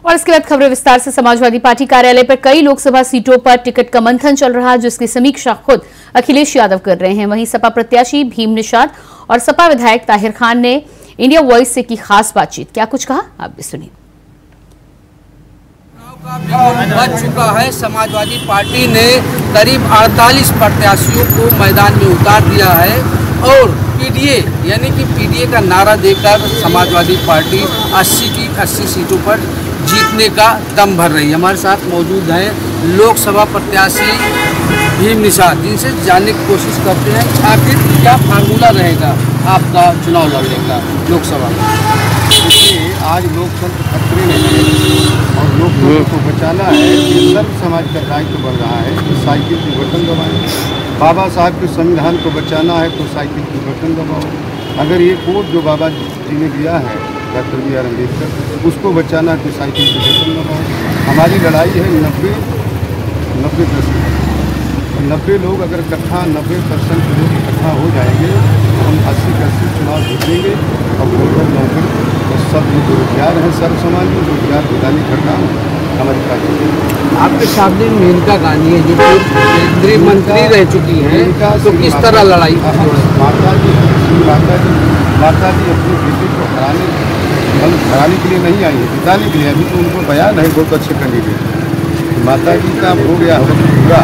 और इसके बाद खबरें विस्तार से। समाजवादी पार्टी कार्यालय पर कई लोकसभा सीटों पर टिकट का मंथन चल रहा है, जिसकी समीक्षा खुद अखिलेश यादव कर रहे हैं। वहीं सपा प्रत्याशी भीम निषाद और सपा विधायक ताहिर खान ने इंडिया वॉइस से की खास बातचीत। क्या कुछ कहा, आप भी सुनिए। बच चुका है। समाजवादी पार्टी ने करीब 48 प्रत्याशियों को मैदान में उतार दिया है और पीडीए यानी कि पीडीए का नारा देकर समाजवादी पार्टी 80 की 80 सीटों पर जीतने का दम भर रही है। हमारे साथ मौजूद हैं लोकसभा प्रत्याशी भीम निषाद, जिनसे जानने की कोशिश करते हैं आखिर क्या फार्मूला रहेगा आपका चुनाव लड़ने का लोकसभा में। देखिए, आज लोकतंत्र खतरे में है और लोकतंत्र को बचाना है। ये सर्व समाज का दायित्व बढ़ रहा है कि साइकिल की बटन दबाएं। बाबा साहब के संविधान को बचाना है तो साइकिल की बटन दबाओ। अगर ये कोड जो बाबा जी ने दिया है डॉक्टर बी आर अम्बेडकर, उसको बचाना है तो साइकिल की बटन दबाओ। हमारी लड़ाई है 90 लोग अगर 90% लोग इकट्ठा हो जाएंगे तो हम 80 का 80 चुनाव जीतेंगे। और गोल्डन नौकरी और सब जो बेरोजगार हैं सर्व समाज में रोजगार दिलाने का काम हमारी पार्टी। आपके सामने मेनका गांधी है जो केंद्रीय मंत्री रह चुकी हैं, तो किस तरह लड़ाई? माता जी अपनी बेटी को हराने के लिए नहीं आई है, जिताने के लिए। अभी तो उनको बयान है बहुत अच्छे कैंडिडेट। माता जी का हो गया पूरा,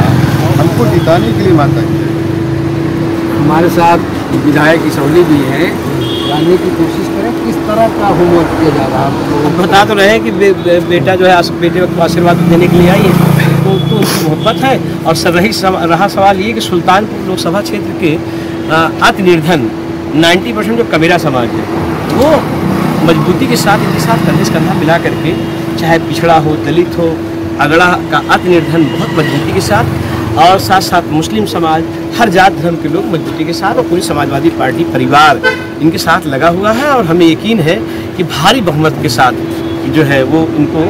हमको जिताने के लिए माता जी। हमारे साथ विधायक इसौली भी हैं, जानने की कोशिश करें किस तरह का होमवर्क किया जा रहा है। हम बता तो रहे हैं कि बेटा जो है बेटे को आशीर्वाद देने के लिए आई है, तो उसकी मोहब्बत है। और रहा सवाल ये कि सुल्तानपुर लोकसभा क्षेत्र के अति निर्धन 90% जो कबीरा समाज है, वो मजबूती के साथ इनके साथ कंधे से कंधा मिला करके, चाहे पिछड़ा हो, दलित हो, अगड़ा का अति निर्धन बहुत मजबूती के साथ, और साथ साथ मुस्लिम समाज, हर जात धर्म के लोग मजबूती के साथ, और पूरी समाजवादी पार्टी परिवार इनके साथ लगा हुआ है। और हमें यकीन है कि भारी बहुमत के साथ जो है वो इनको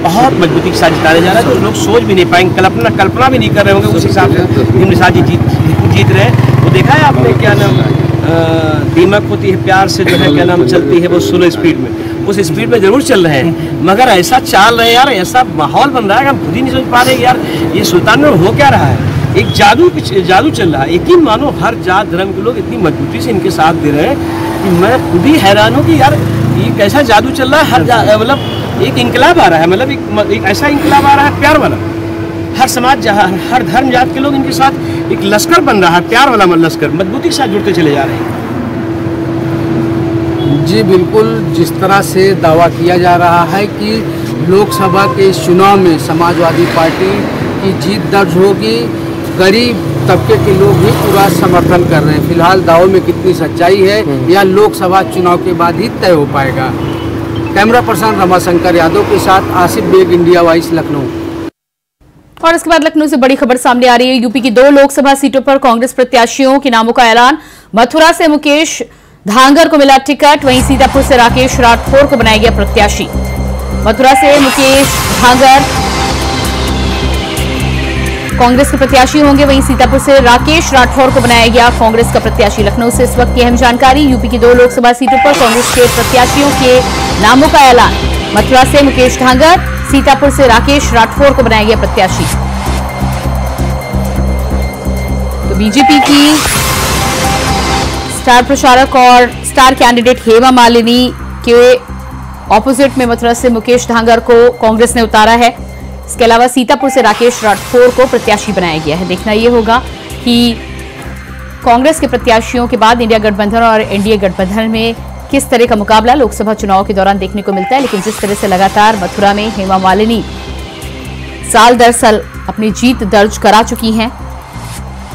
बहुत मजबूती के साथ जिताया जा रहा है। तो लोग सोच भी नहीं पाएंगे, कल्पना भी नहीं कर रहे होंगे उस हिसाब से भीम निषाद जी जीत रहे हैं। वो देखा है आपने, क्या नाम दीमक होती है प्यार से जो है क्या नाम चलती है वो स्लो स्पीड में, उस स्पीड में जरूर चल रहे हैं, मगर ऐसा चाल रहे हैं यार, ऐसा माहौल बन रहा है कि हम खुद ही नहीं सोच पा रहे यार ये सुल्तान में हो क्या रहा है। एक जादू चल रहा है। यकीन मानो हर जात धर्म के लोग इतनी मजबूती से इनके साथ दे रहे हैं कि मैं खुद ही हैरान हूँ कि यार ये कैसा जादू चल रहा है। मतलब एक इंकलाब आ रहा है, मतलब एक ऐसा इंकलाब आ रहा है प्यार वाला। हर समाज, हर धर्म जात के लोग इनके साथ एक लश्कर बन रहा है, प्यार वाला लश्कर, मजबूती के साथ जुड़ते चले जा रहे हैं। जी बिल्कुल, जिस तरह से दावा किया जा रहा है कि लोकसभा के चुनाव में समाजवादी पार्टी की जीत दर्ज होगी, गरीब तबके के लोग भी पूरा समर्थन कर रहे हैं। फिलहाल दावों में कितनी सच्चाई है या लोकसभा चुनाव के बाद ही तय हो पाएगा। कैमरा पर्सन रमाशंकर यादव के साथ आसिफ बेग, इंडिया वॉइस, लखनऊ। और इसके बाद लखनऊ से बड़ी खबर सामने आ रही है। यूपी की 2 लोकसभा सीटों पर कांग्रेस प्रत्याशियों के नामों का ऐलान। मथुरा से मुकेश धांगर को मिला टिकट, वहीं सीतापुर से राकेश राठौर को बनाया गया प्रत्याशी। मथुरा से मुकेश धांगर कांग्रेस के प्रत्याशी होंगे, वहीं सीतापुर से राकेश राठौर को बनाया गया कांग्रेस का प्रत्याशी। लखनऊ से इस वक्त की अहम जानकारी। यूपी की 2 लोकसभा सीटों पर कांग्रेस के प्रत्याशियों के नामों का ऐलान। मथुरा से मुकेश धांगर, सीतापुर से राकेश राठौर को बनाया गया प्रत्याशी। तो बीजेपी की स्टार प्रचारक और स्टार कैंडिडेट हेमा मालिनी के ऑपोजिट में मथुरा से मुकेश धांगर को कांग्रेस ने उतारा है। इसके अलावा सीतापुर से राकेश राठौर को प्रत्याशी बनाया गया है। देखना यह होगा कि कांग्रेस के प्रत्याशियों के बाद इंडिया गठबंधन और एनडीए गठबंधन में किस तरह का मुकाबला लोकसभा चुनाव के दौरान देखने को मिलता है। लेकिन जिस तरह से लगातार मथुरा में हेमा मालिनी साल दर साल अपनी जीत दर्ज करा चुकी हैं,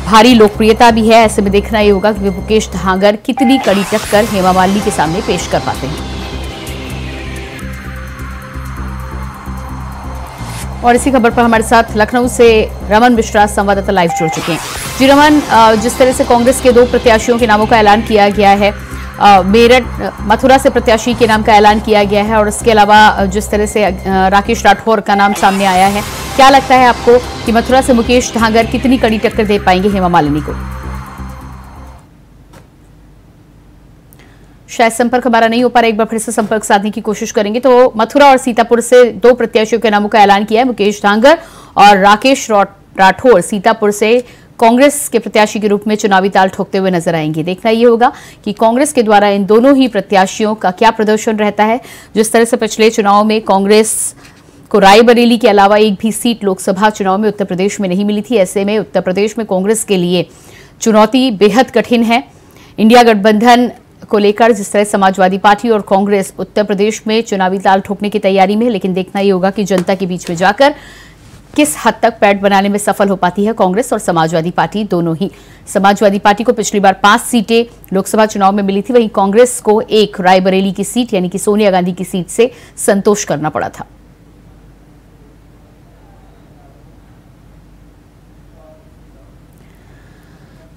भारी लोकप्रियता भी है, ऐसे में देखना ये होगा कि मुकेश धांगर कितनी कड़ी टक्कर हेमा मालिनी के सामने पेश कर पाते हैं। और इसी खबर पर हमारे साथ लखनऊ से रमन मिश्रा संवाददाता लाइव जुड़ चुके हैं। जी रमन, जिस तरह से कांग्रेस के 2 प्रत्याशियों के नामों का ऐलान किया गया है, मेरठ मथुरा से प्रत्याशी के नाम का ऐलान किया गया है, और इसके अलावा जिस तरह से राकेश राठौर का नाम सामने आया है, क्या लगता है आपको कि मथुरा से मुकेश धांगर कितनी कड़ी टक्कर दे पाएंगे हेमा मालिनी को? शायद संपर्क हमारा नहीं हो पा रहा, एक बार फिर से संपर्क साधने की कोशिश करेंगे। तो मथुरा और सीतापुर से 2 प्रत्याशियों के नामों का ऐलान किया है, मुकेश धांगर और राकेश राठौर सीतापुर से कांग्रेस के प्रत्याशी के रूप में चुनावी ताल ठोकते हुए नजर आएंगे। देखना यह होगा कि कांग्रेस के द्वारा इन दोनों ही प्रत्याशियों का क्या प्रदर्शन रहता है। जिस तरह से पिछले चुनाव में कांग्रेस को रायबरेली के अलावा एक भी सीट लोकसभा चुनाव में उत्तर प्रदेश में नहीं मिली थी, ऐसे में उत्तर प्रदेश में कांग्रेस के लिए चुनौती बेहद कठिन है। इंडिया गठबंधन को लेकर जिस तरह समाजवादी पार्टी और कांग्रेस उत्तर प्रदेश में चुनावी ताल ठोकने की तैयारी में है, लेकिन देखना यह होगा कि जनता के बीच में जाकर किस हद तक पैठ बनाने में सफल हो पाती है कांग्रेस और समाजवादी पार्टी दोनों ही। समाजवादी पार्टी को पिछली बार 5 सीटें लोकसभा चुनाव में मिली थी, वहीं कांग्रेस को एक रायबरेली की सीट यानी कि सोनिया गांधी की सीट से संतोष करना पड़ा था।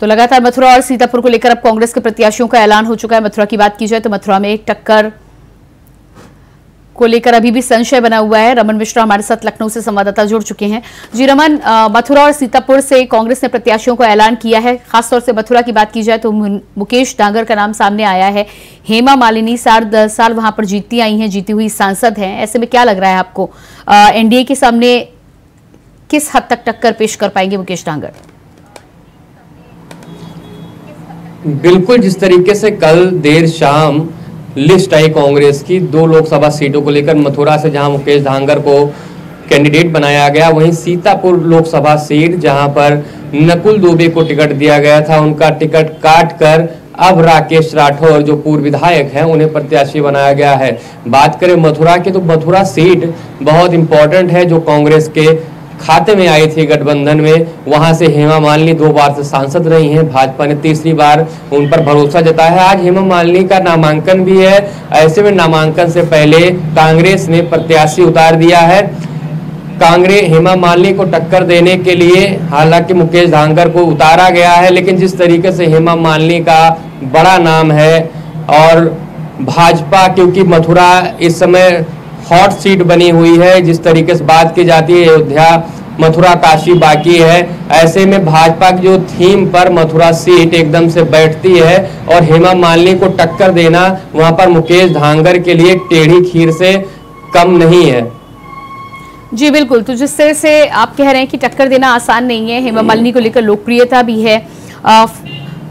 तो लगातार मथुरा और सीतापुर को लेकर अब कांग्रेस के प्रत्याशियों का ऐलान हो चुका है। मथुरा की बात की जाए तो मथुरा में टक्कर को लेकर अभी भी संशय बना हुआ है। रमन मिश्रा हमारे साथ लखनऊ से संवाददाता जुड़ चुके हैं। जी रमन, मथुरा और सीतापुर से कांग्रेस ने प्रत्याशियों को ऐलान किया है। खासतौर से मथुरा की बात की जाए तो मुकेश धांगर का नाम सामने आया है। हेमा मालिनी 10 साल वहां पर जीतती आई हैं, जीती हुई सांसद हैं। ऐसे में क्या लग रहा है आपको, एनडीए के सामने किस हद तक टक्कर पेश कर पाएंगे मुकेश धांगर? बिल्कुल, जिस तरीके से कल देर शाम लिस्ट आई कांग्रेस की 2 लोकसभा सीटों को लेकर, मथुरा से जहां मुकेश धांगर को कैंडिडेट बनाया गया, वहीं सीतापुर लोकसभा सीट जहां पर नकुल दुबे को टिकट दिया गया था, उनका टिकट काट कर अब राकेश राठौर जो पूर्व विधायक हैं उन्हें प्रत्याशी बनाया गया है। बात करें मथुरा की तो मथुरा सीट बहुत इंपॉर्टेंट है जो कांग्रेस के खाते में आई थी गठबंधन में। वहां से हेमा मालिनी 2 बार से सांसद रही हैं, भाजपा ने तीसरी बार उन पर भरोसा जताया है। आज हेमा मालिनी का नामांकन भी है, ऐसे में नामांकन से पहले कांग्रेस ने प्रत्याशी उतार दिया है। कांग्रेस हेमा मालिनी को टक्कर देने के लिए हालांकि मुकेश धांगर को उतारा गया है, लेकिन जिस तरीके से हेमा मालिनी का बड़ा नाम है और भाजपा, क्योंकि मथुरा इस समय हॉट सीट बनी हुई है, जिस तरीके से बात की जाती है अयोध्या मथुरा काशी बाकी है, ऐसे में भाजपा की जो थीम पर मथुरा सीट एकदम से बैठती है और हेमा मालिनी को टक्कर देना वहां पर मुकेश धांगर के लिए टेढ़ी खीर से कम नहीं है। जी बिल्कुल, तो जिस तरह से आप कह रहे हैं कि टक्कर देना आसान नहीं है, हेमा मालिनी को लेकर लोकप्रियता भी है,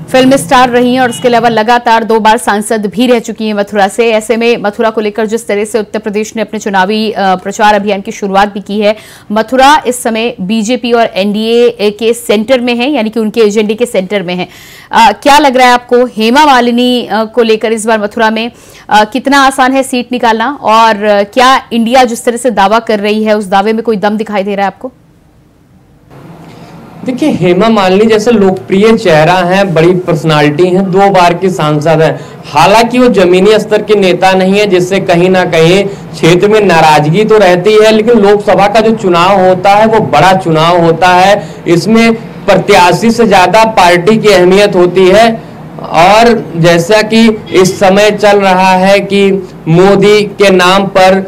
फिल्म स्टार रही हैं और उसके अलावा लगातार 2 बार सांसद भी रह चुकी हैं मथुरा से। ऐसे में मथुरा को लेकर जिस तरह से उत्तर प्रदेश ने अपने चुनावी प्रचार अभियान की शुरुआत भी की है, मथुरा इस समय बीजेपी और एनडीए के सेंटर में है, यानी कि उनके एजेंडे के सेंटर में है। क्या लग रहा है आपको हेमा मालिनी को लेकर इस बार मथुरा में कितना आसान है सीट निकालना, और क्या इंडिया जिस तरह से दावा कर रही है उस दावे में कोई दम दिखाई दे रहा है आपको? देखिए, हेमा मालिनी जैसे लोकप्रिय चेहरा है, बड़ी पर्सनालिटी है, 2 बार की सांसद है। हालांकि वो जमीनी स्तर के नेता नहीं है, जिससे कहीं ना कहीं क्षेत्र में नाराजगी तो रहती है, लेकिन लोकसभा का जो चुनाव होता है वो बड़ा चुनाव होता है। इसमें प्रत्याशी से ज्यादा पार्टी की अहमियत होती है। और जैसा कि इस समय चल रहा है कि मोदी के नाम पर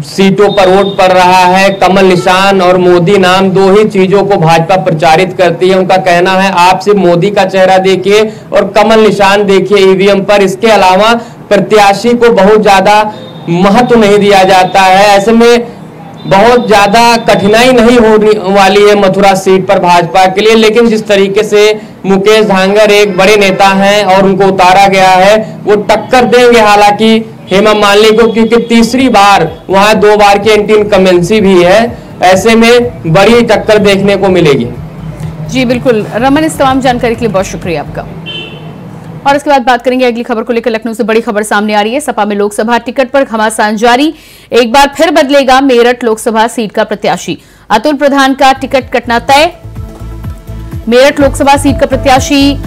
सीटों पर वोट पड़ रहा है, कमल निशान और मोदी नाम 2 ही चीजों को भाजपा प्रचारित करती है। उनका कहना है आप सिर्फ मोदी का चेहरा देखिए और कमल निशान देखिए ईवीएम पर, इसके अलावा प्रत्याशी को बहुत ज्यादा महत्व नहीं दिया जाता है। ऐसे में बहुत ज्यादा कठिनाई नहीं होने वाली है मथुरा सीट पर भाजपा के लिए, लेकिन जिस तरीके से मुकेश धांगर एक बड़े नेता हैं और उनको उतारा गया है, वो टक्कर देंगे हालांकि हेमा मालिनी को, क्योंकि तीसरी बार वहां 2 बार की एंटी इनकमेंसी भी है। ऐसे में बड़ी टक्कर देखने को मिलेगी। जी बिल्कुल रमन, इस तमाम जानकारी के लिए बहुत शुक्रिया आपका। और इसके बाद बात करेंगे अगली खबर को लेकर। लखनऊ से बड़ी खबर सामने आ रही है। सपा में लोकसभा टिकट पर घमासान जारी, एक बार फिर बदलेगा मेरठ लोकसभा सीट का प्रत्याशी। अतुल प्रधान का टिकट कटना तय। मेरठ लोकसभा सीट का प्रत्याशी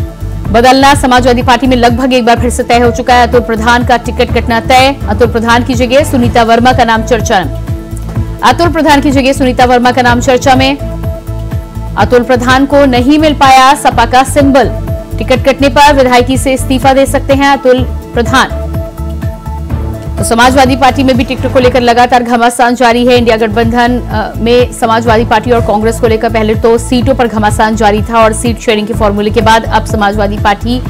बदलना समाजवादी पार्टी में लगभग एक बार फिर से तय हो चुका है। अतुल प्रधान का टिकट कटना तय। अतुल प्रधान की जगह सुनीता वर्मा का नाम चर्चा में। अतुल प्रधान की जगह सुनीता वर्मा का नाम चर्चा में। अतुल प्रधान को नहीं मिल पाया सपा का सिंबल, टिकट कटने पर विधायकी से इस्तीफा दे सकते हैं अतुल प्रधान। तो समाजवादी पार्टी में भी टिकट को लेकर लगातार घमासान जारी है। इंडिया गठबंधन में समाजवादी पार्टी और कांग्रेस को लेकर पहले तो सीटों पर घमासान जारी था और सीट शेयरिंग के फॉर्मूले के बाद अब समाजवादी पार्टी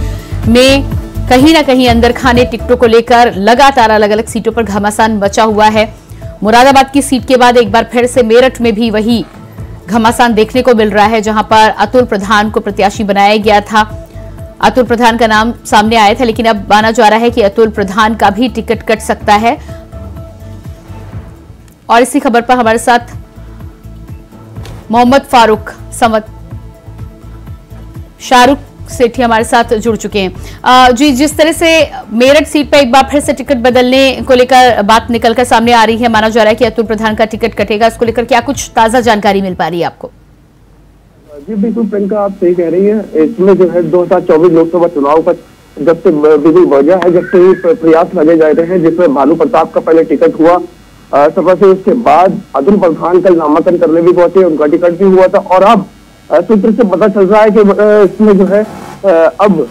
में कहीं ना कहीं अंदर खाने टिकटों को लेकर लगातार अलग अलग सीटों पर घमासान मचा हुआ है। मुरादाबाद की सीट के बाद एक बार फिर से मेरठ में भी वही घमासान देखने को मिल रहा है, जहां पर अतुल प्रधान को प्रत्याशी बनाया गया था। अतुल प्रधान का नाम सामने आया था, लेकिन अब माना जा रहा है कि अतुल प्रधान का भी टिकट कट सकता है। और इसी खबर पर हमारे साथ मोहम्मद फारूक शाहरुख सेठी हमारे साथ जुड़ चुके हैं। जी, जिस तरह से मेरठ सीट पर एक बार फिर से टिकट बदलने को लेकर बात निकलकर सामने आ रही है, माना जा रहा है कि अतुल प्रधान का टिकट कटेगा, इसको लेकर क्या कुछ ताजा जानकारी मिल पा रही है आपको? जी बिल्कुल प्रियंका, आप सही कह रही हैं। इसमें जो है 2024 लोकसभा चुनाव का जब से बिल्कुल वजह है, जब से ही प्रयास लगे जा रहे हैं, जिसमें भानु प्रताप का पहले टिकट हुआ सभा से, उसके बाद अतुल प्रधान का नामांकन करने भी पहुंचे, उनका टिकट भी हुआ था। और अब सूत्र से पता चल रहा है कि इसमें जो है अब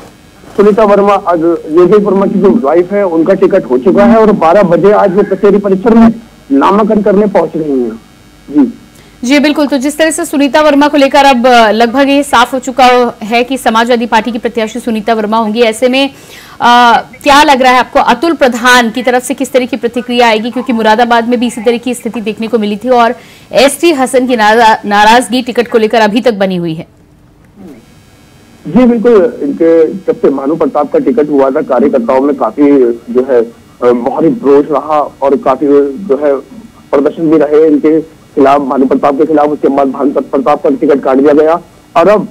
सुनीता वर्मा, योगेश वर्मा की जो वाइफ है, उनका टिकट हो चुका है और 12 बजे आज वो कचहरी परिसर में नामांकन करने पहुंच रही हैं। जी बिल्कुल, तो जिस तरह से सुनीता वर्मा को लेकर अब लगभग ये साफ हो चुका है कि समाजवादी पार्टी की प्रत्याशी सुनीता वर्मा होंगी, ऐसे में क्या लग रहा है आपको अतुल प्रधान की तरफ से किस तरह की प्रतिक्रिया आएगी? क्योंकि मुरादाबाद में भी इसी तरह की स्थिति देखने को मिली थी और एसटी हसन की नाराजगी टिकट को लेकर अभी तक बनी हुई है। जी बिल्कुल, इनके जब से भानु प्रताप का टिकट हुआ था, कार्यकर्ताओं में काफी जो है बहुत ही रोष रहा और काफी जो है प्रदर्शन भी रहे इनके खिलाफ, भानु प्रताप के खिलाफ। उसके बाद भानु प्रताप का टिकट काट दिया गया और अब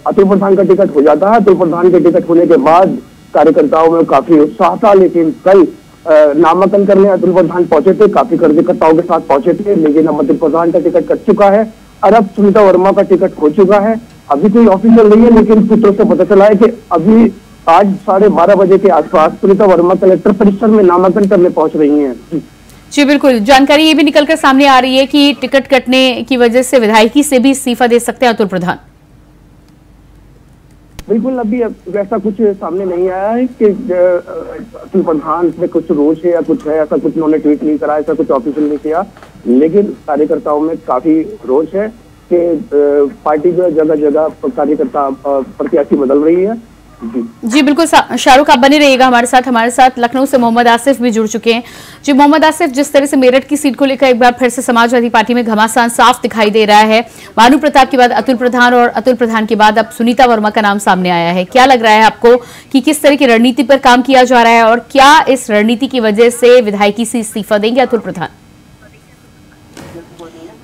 अतुल प्रधान का टिकट हो जाता है। अतुल प्रधान के टिकट होने के बाद कार्यकर्ताओं में काफी उत्साह था, लेकिन कल नामांकन करने अतुल प्रधान पहुंचे थे, काफी कार्यकर्ताओं के साथ पहुंचे थे, लेकिन अब अतुल प्रधान का टिकट कट चुका है और अब सुनीता वर्मा का टिकट हो चुका है। अभी कोई ऑफिशियल नहीं है, लेकिन सूत्रों से पता चला है कि अभी आज 12:30 बजे के आसपास सुनीता वर्मा कलेक्टर परिसर में नामांकन करने पहुंच रही हैं। जी बिल्कुल, जानकारी ये भी निकलकर सामने आ रही है कि टिकट कटने की वजह से विधायकी से भी इस्तीफा दे सकते हैं अतुल प्रधान। बिल्कुल, अभी वैसा कुछ सामने नहीं आया है कि अतुल प्रधान में कुछ रोष है या कुछ है, ऐसा कुछ उन्होंने ट्वीट नहीं करा, ऐसा कुछ ऑफिशियल नहीं किया, लेकिन कार्यकर्ताओं में काफी रोष है कि पार्टी जो जगह जगह कार्यकर्ता प्रत्याशी बदल रही है। जी बिल्कुल, शाहरुख आप बने रहिएगा हमारे साथ लखनऊ से मोहम्मद आसिफ भी जुड़ चुके हैं। जी मोहम्मद आसिफ, जिस तरह से मेरठ की सीट को लेकर एक बार फिर से समाजवादी पार्टी में घमासान साफ दिखाई दे रहा है, भानु प्रताप के बाद अतुल प्रधान और अतुल प्रधान के बाद अब सुनीता वर्मा का नाम सामने आया है, क्या लग रहा है आपको कि किस तरह की रणनीति पर काम किया जा रहा है और क्या इस रणनीति की वजह से विधायकी से इस्तीफा देंगे अतुल प्रधान?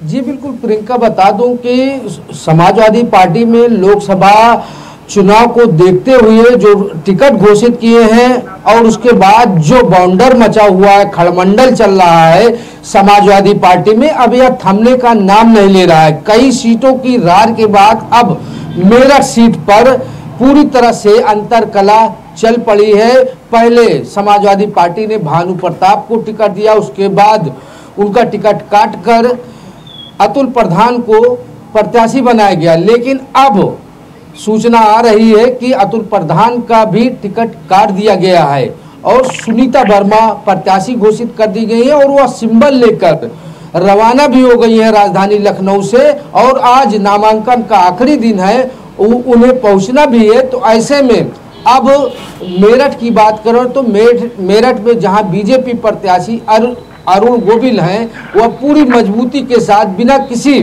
जी बिल्कुल प्रियंका, बता दूं कि समाजवादी पार्टी में लोकसभा चुनाव को देखते हुए जो टिकट घोषित किए हैं और उसके बाद जो बाउंडर मचा हुआ है, खड़मंडल चल रहा है समाजवादी पार्टी में, अब यह थमने का नाम नहीं ले रहा है। कई सीटों की रार के बाद अब मेरठ सीट पर पूरी तरह से अंतरकला चल पड़ी है। पहले समाजवादी पार्टी ने भानु प्रताप को टिकट दिया, उसके बाद उनका टिकट काटकर अतुल प्रधान को प्रत्याशी बनाया गया, लेकिन अब सूचना आ रही है कि अतुल प्रधान का भी टिकट काट दिया गया है और सुनीता वर्मा प्रत्याशी घोषित कर दी गई है और वह सिंबल लेकर रवाना भी हो गई है राजधानी लखनऊ से और आज नामांकन का आखिरी दिन है, उन्हें पहुंचना भी है। तो ऐसे में अब मेरठ की बात करें तो मेरठ में जहां बीजेपी प्रत्याशी अरुण गोविल हैं, वह पूरी मजबूती के साथ बिना किसी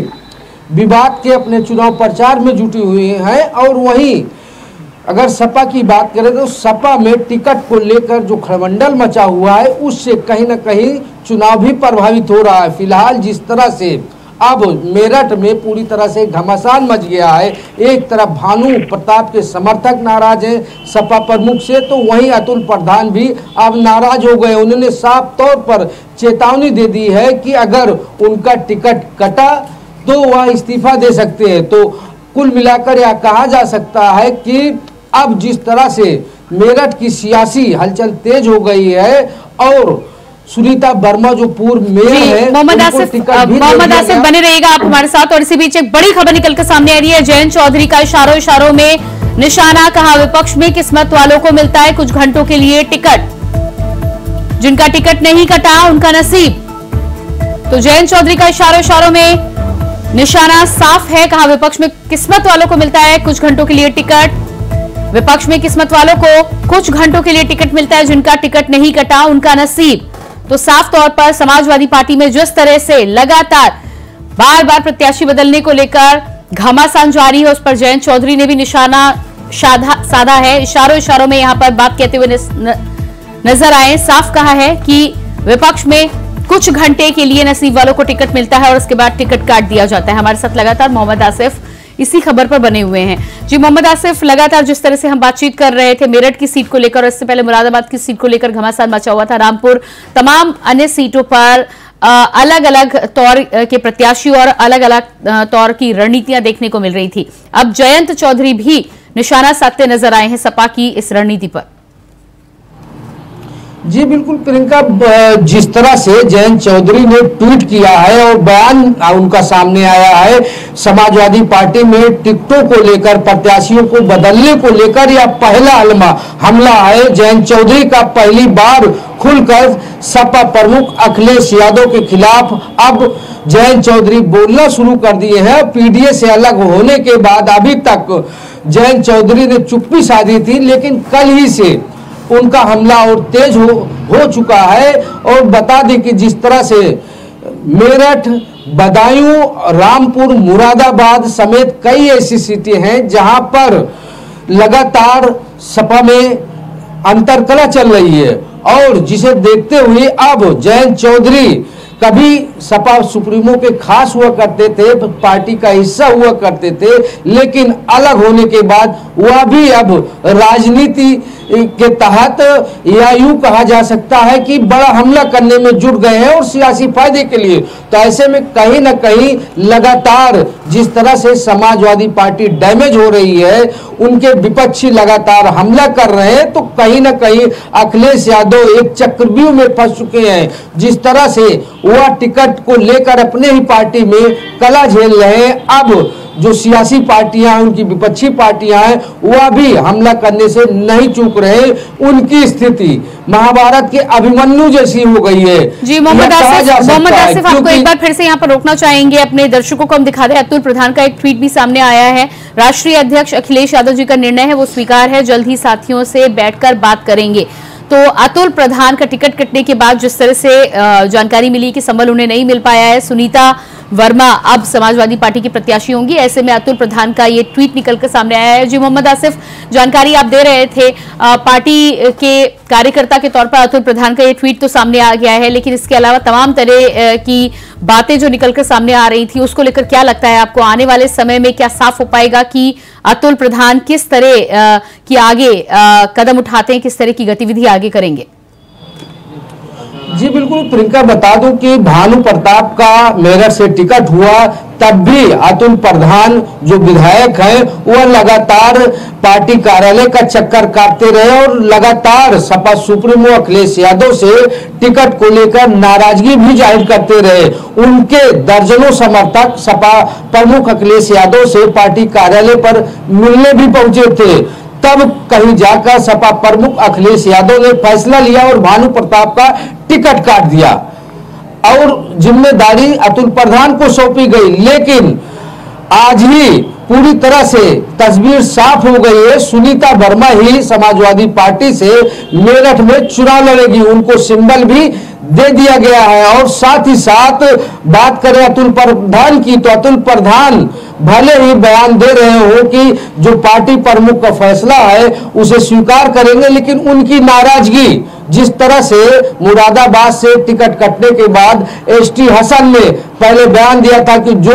विवाद के अपने चुनाव प्रचार में जुटी हुई हैं। और वहीं अगर सपा की बात करें तो सपा में टिकट को लेकर जो खड़मंडल मचा हुआ है, उससे कहीं ना कहीं चुनाव भी प्रभावित हो रहा है। फिलहाल जिस तरह से अब मेरठ में पूरी तरह से घमासान मच गया है, एक तरफ भानु प्रताप के समर्थक नाराज हैं सपा प्रमुख से, तो वहीं अतुल प्रधान भी अब नाराज हो गए। उन्होंने साफ तौर पर चेतावनी दे दी है कि अगर उनका टिकट कटा तो वह इस्तीफा दे सकते हैं। तो कुल मिलाकर यह कहा जा सकता है कि अब जिस तरह से मेरठ की सियासी हलचल तेज हो गई है और सुनीता वर्मा जो पूर्व मेयर है, मोहम्मद आसिफ बने रहिएगा आप हमारे साथ। और इसी बीच एक बड़ी खबर निकलकर सामने आ रही है, जयंत चौधरी का इशारों में निशाना, कहा विपक्ष में किस्मत वालों को मिलता है कुछ घंटों के लिए टिकट, जिनका टिकट नहीं कटा उनका नसीब। तो जयंत चौधरी का इशारों में निशाना साफ है, कहा विपक्ष में किस्मत वालों को मिलता है कुछ घंटों के लिए टिकट। विपक्ष में किस्मत वालों को कुछ घंटों के लिए टिकट मिलता है, जिनका टिकट नहीं कटा उनका नसीब। तो साफ तौर पर समाजवादी पार्टी में जिस तरह से लगातार बार बार प्रत्याशी बदलने को लेकर घमासान जारी है, उस पर जयंत चौधरी ने भी निशाना साधा है। इशारों में यहां पर बात कहते हुए नजर आए। साफ कहा है कि विपक्ष में कुछ घंटे के लिए नसीब वालों को टिकट मिलता है और उसके बाद टिकट काट दिया जाता है। हमारे साथ लगातार मोहम्मद आसिफ इसी खबर पर बने हुए हैं। जी मोहम्मद आसिफ, लगातार जिस तरह से हम बातचीत कर रहे थे मेरठ की सीट को लेकर और इससे पहले मुरादाबाद की सीट को लेकर घमासान मचा हुआ था, रामपुर, तमाम अन्य सीटों पर अलग अलग तौर के प्रत्याशी और अलग अलग तौर की रणनीतियां देखने को मिल रही थी। अब जयंत चौधरी भी निशाना साधते नजर आए हैं सपा की इस रणनीति पर। जी बिल्कुल प्रियंका, जिस तरह से जयंत चौधरी ने ट्वीट किया है और बयान उनका सामने आया है, समाजवादी पार्टी में टिकटों को लेकर, प्रत्याशियों को बदलने को लेकर यह पहला हमला है जयंत चौधरी का। पहली बार खुलकर सपा प्रमुख अखिलेश यादव के खिलाफ अब जयंत चौधरी बोलना शुरू कर दिए हैं। पीडीए से अलग होने के बाद अभी तक जयंत चौधरी ने चुप्पी साधी थी, लेकिन कल ही से उनका हमला और तेज हो चुका है। और बता दें कि जिस तरह से मेरठ, बदायूं, रामपुर, मुरादाबाद समेत कई ऐसी सीटें हैं जहां पर लगातार सपा में अंतरकलह चल रही है और जिसे देखते हुए अब जयंत चौधरी कभी सपा सुप्रीमो के खास हुआ करते थे, पार्टी का हिस्सा हुआ करते थे, लेकिन अलग होने के बाद वह भी अब राजनीति के तहत या यूं कहा जा सकता है कि बड़ा हमला करने में जुट गए हैं और सियासी फायदे के लिए। तो ऐसे में कहीं ना कहीं लगातार जिस तरह से समाजवादी पार्टी डैमेज हो रही है, उनके विपक्षी लगातार हमला कर रहे हैं, तो कहीं ना कहीं अखिलेश यादव एक चक्रव्यूह में फंस चुके हैं। जिस तरह से वह टिकट को लेकर अपने ही पार्टी में कला झेल रहे हैं, अब जो सियासी पार्टियां हैं, उनकी विपक्षी पार्टियां हैं, वह भी हमला करने से नहीं चूक रहे। उनकी स्थिति महाभारत के अभिमन्यु जैसी हो गई है। जी मोहम्मद आसिफ, आपको एक बार फिर से यहाँ पर रोकना चाहेंगे। अपने दर्शकों को हम दिखा दें, अतुल प्रधान का एक ट्वीट भी सामने आया है। राष्ट्रीय अध्यक्ष अखिलेश यादव जी का निर्णय है, वो स्वीकार है, जल्द ही साथियों से बैठकर बात करेंगे। तो अतुल प्रधान का टिकट कटने के बाद जिस तरह से जानकारी मिली कि संबल उन्हें नहीं मिल पाया है, सुनीता वर्मा अब समाजवादी पार्टी की प्रत्याशी होंगी, ऐसे में अतुल प्रधान का ये ट्वीट निकलकर सामने आया है। जी मोहम्मद आसिफ, जानकारी आप दे रहे थे, पार्टी के कार्यकर्ता के तौर पर अतुल प्रधान का ये ट्वीट तो सामने आ गया है, लेकिन इसके अलावा तमाम तरह की बातें जो निकलकर सामने आ रही थी, उसको लेकर क्या लगता है आपको, आने वाले समय में क्या साफ हो पाएगा कि अतुल प्रधान किस तरह की आगे कदम उठाते हैं, किस तरह की गतिविधि आगे करेंगे? जी बिल्कुल प्रियंका, बता दूं कि भानु प्रताप का मेरठ से टिकट हुआ, तब भी अतुल प्रधान जो विधायक हैं वह लगातार पार्टी कार्यालय का चक्कर काटते रहे और लगातार सपा सुप्रीमो अखिलेश यादव से टिकट को लेकर नाराजगी भी जाहिर करते रहे। उनके दर्जनों समर्थक सपा प्रमुख अखिलेश यादव से पार्टी कार्यालय पर मिलने भी पहुंचे थे। तब कहीं जाकर सपा प्रमुख अखिलेश यादव ने फैसला लिया और भानु प्रताप का टिकट काट दिया और जिम्मेदारी अतुल प्रधान को सौंपी गई। लेकिन आज ही पूरी तरह से तस्वीर साफ हो गई है, सुनीता वर्मा ही समाजवादी पार्टी से मेरठ में चुनाव लड़ेगी, उनको सिंबल भी दे दिया गया है। और साथ ही साथ बात करें अतुल प्रधान की, तो अतुल प्रधान भले ही बयान दे रहे हो कि जो पार्टी प्रमुख का फैसला है उसे स्वीकार करेंगे, लेकिन उनकी नाराजगी जिस तरह से मुरादाबाद से टिकट कटने के बाद एसटी हसन ने पहले बयान दिया था कि जो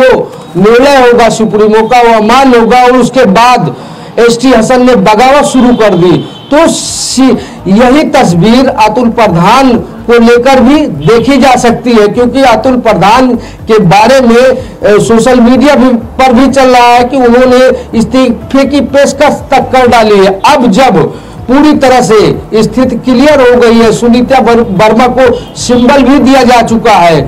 निर्णय होगा सुप्रीमो का वह अमान्य होगा, और उसके बाद एसटी हसन ने बगावत शुरू कर दी। तो यही तस्वीर अतुल प्रधान को लेकर भी देखी जा सकती है, क्योंकि अतुल प्रधान के बारे में सोशल मीडिया पर भी चल रहा है कि उन्होंने इस्तीफे की पेशकश तक कर डाली है। अब जब पूरी तरह से स्थिति क्लियर हो गई है, सुनीता वर्मा को सिंबल भी दिया जा चुका है,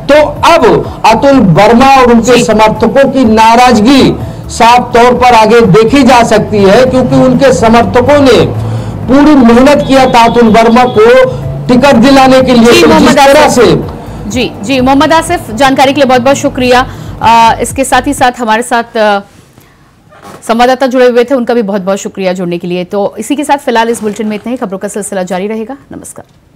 तो अब अतुल वर्मा और उनके समर्थकों की नाराजगी साफ तौर पर आगे देखी जा सकती है, क्योंकि उनके समर्थकों ने पूरी मेहनत किया था अतुल वर्मा को टिकट दिलाने के लिए। जिस तरह से जी मोहम्मद आसिफ, जानकारी के लिए बहुत बहुत शुक्रिया। इसके साथ ही साथ हमारे साथ संवाददाता जुड़े हुए थे, उनका भी बहुत बहुत शुक्रिया जुड़ने के लिए। तो इसी के साथ फिलहाल इस बुलेटिन में इतना ही। खबरों का सिलसिला जारी रहेगा। नमस्कार।